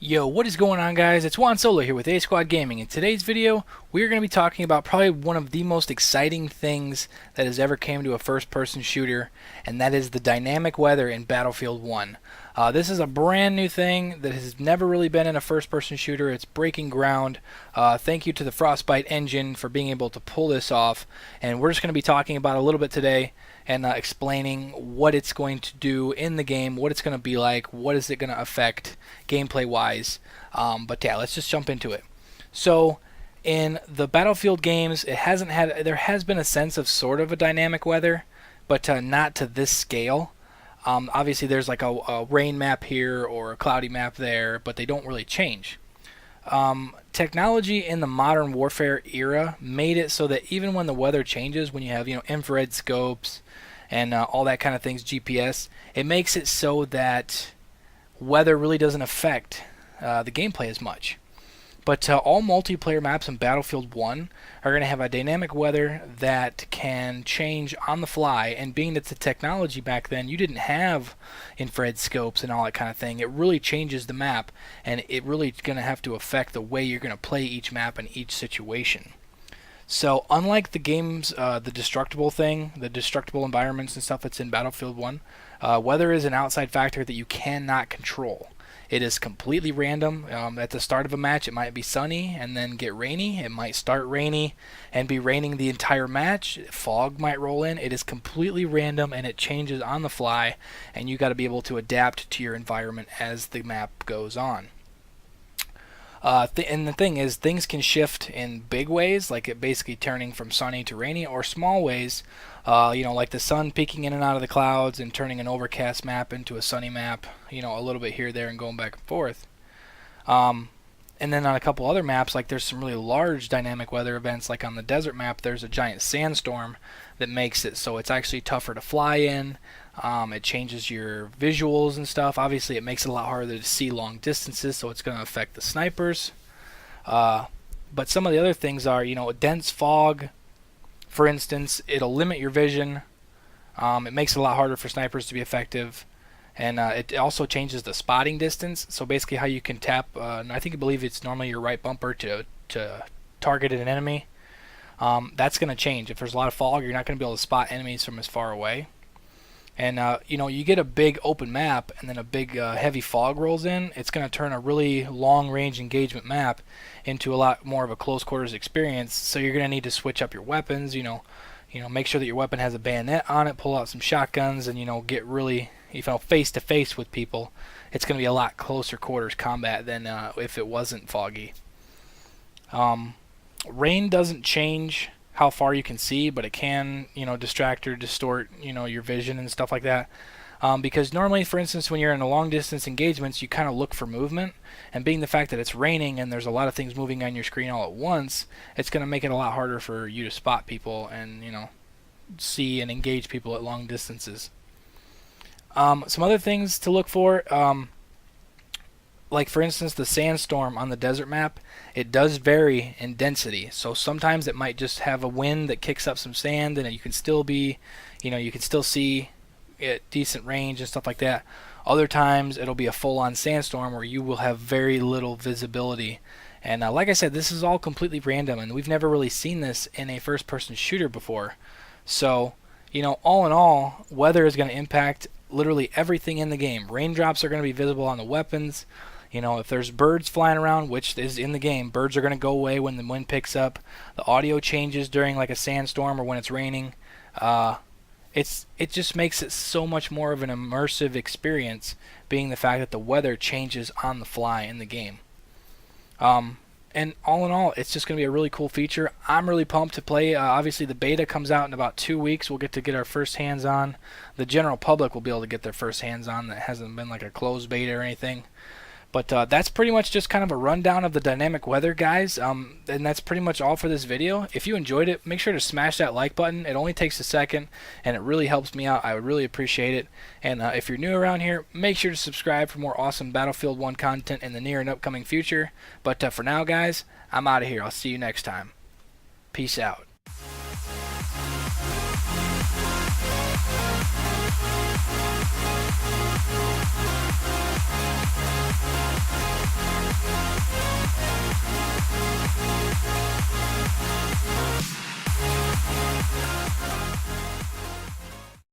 Yo, what is going on, guys? It's Juan Solo here with ASQD Gaming. In today's video, we're going to be talking about probably one of the most exciting things that has ever came to a first-person shooter, and that is the dynamic weather in Battlefield 1. This is a brand new thing that has never really been in a first-person shooter. It's breaking ground. Thank you to the Frostbite engine for being able to pull this off, and we're just going to be talking about it a little bit today and explaining what it's going to do in the game, what it's going to be like, what is it going to affect gameplay wise. But yeah, let's just jump into it. So in the Battlefield games, there has been a sense of sort of a dynamic weather, but not to this scale. Obviously there's like a rain map here or a cloudy map there, but they don't really change. Technology in the modern warfare era made it so that even when the weather changes, when you have infrared scopes and all that kind of things, GPS, it makes it so that weather really doesn't affect the gameplay as much. But all multiplayer maps in Battlefield 1 are going to have a dynamic weather that can change on the fly, and being that the technology back then, you didn't have infrared scopes and all that kind of thing, it really changes the map, and it really is going to have to affect the way you're going to play each map in each situation. So unlike the games, the destructible environments and stuff that's in Battlefield 1, weather is an outside factor that you cannot control. It is completely random. At the start of a match, it might be sunny and then get rainy. It might start rainy and be raining the entire match. Fog might roll in. It is completely random and it changes on the fly, and you got to be able to adapt to your environment as the map goes on. And the thing is, things can shift in big ways, like it basically turning from sunny to rainy, or small ways, like the sun peeking in and out of the clouds and turning an overcast map into a sunny map, a little bit here, there, and going back and forth. And then on a couple other maps, like there's some really large dynamic weather events, like on the desert map, there's a giant sandstorm that makes it so it's actually tougher to fly in. It changes your visuals and stuff. Obviously, it makes it a lot harder to see long distances, so it's going to affect the snipers. But some of the other things are, a dense fog, for instance, it'll limit your vision. It makes it a lot harder for snipers to be effective. And it also changes the spotting distance. So basically how you can tap, and I believe it's normally your right bumper to target an enemy. That's going to change. If there's a lot of fog, you're not going to be able to spot enemies from as far away. And you get a big open map and then a big heavy fog rolls in, it's going to turn a really long range engagement map into a lot more of a close quarters experience. So you're going to need to switch up your weapons, make sure that your weapon has a bayonet on it, pull out some shotguns, and get really face to face with people. It's going to be a lot closer quarters combat than if it wasn't foggy. Rain doesn't change how far you can see, but it can, distract or distort, your vision and stuff like that. Because normally, for instance, when you're in a long distance engagements, you kind of look for movement, and being the fact that it's raining and there's a lot of things moving on your screen all at once, it's going to make it a lot harder for you to spot people and, see and engage people at long distances. Some other things to look for, like for instance the sandstorm on the desert map, it does vary in density. So sometimes it might just have a wind that kicks up some sand and you can still be, you can still see at decent range and stuff like that. Other times it'll be a full-on sandstorm where you will have very little visibility. And like I said, this is all completely random, and we've never really seen this in a first-person shooter before. So, all in all, weather is going to impact literally everything in the game. Raindrops are going to be visible on the weapons. If there's birds flying around, which is in the game, birds are going to go away when the wind picks up. The audio changes during like a sandstorm or when it's raining. It just makes it so much more of an immersive experience, being the fact that the weather changes on the fly in the game. And all in all, it's just going to be a really cool feature. I'm really pumped to play. Obviously, the beta comes out in about 2 weeks. We'll get our first hands on. The general public will be able to get their first hands on. That hasn't been like a closed beta or anything. But that's pretty much just kind of a rundown of the dynamic weather, guys. And that's pretty much all for this video. If you enjoyed it, make sure to smash that like button. It only takes a second, and it really helps me out. I would really appreciate it. And if you're new around here, make sure to subscribe for more awesome Battlefield 1 content in the near and upcoming future. But for now, guys, I'm out of here. I'll see you next time. Peace out.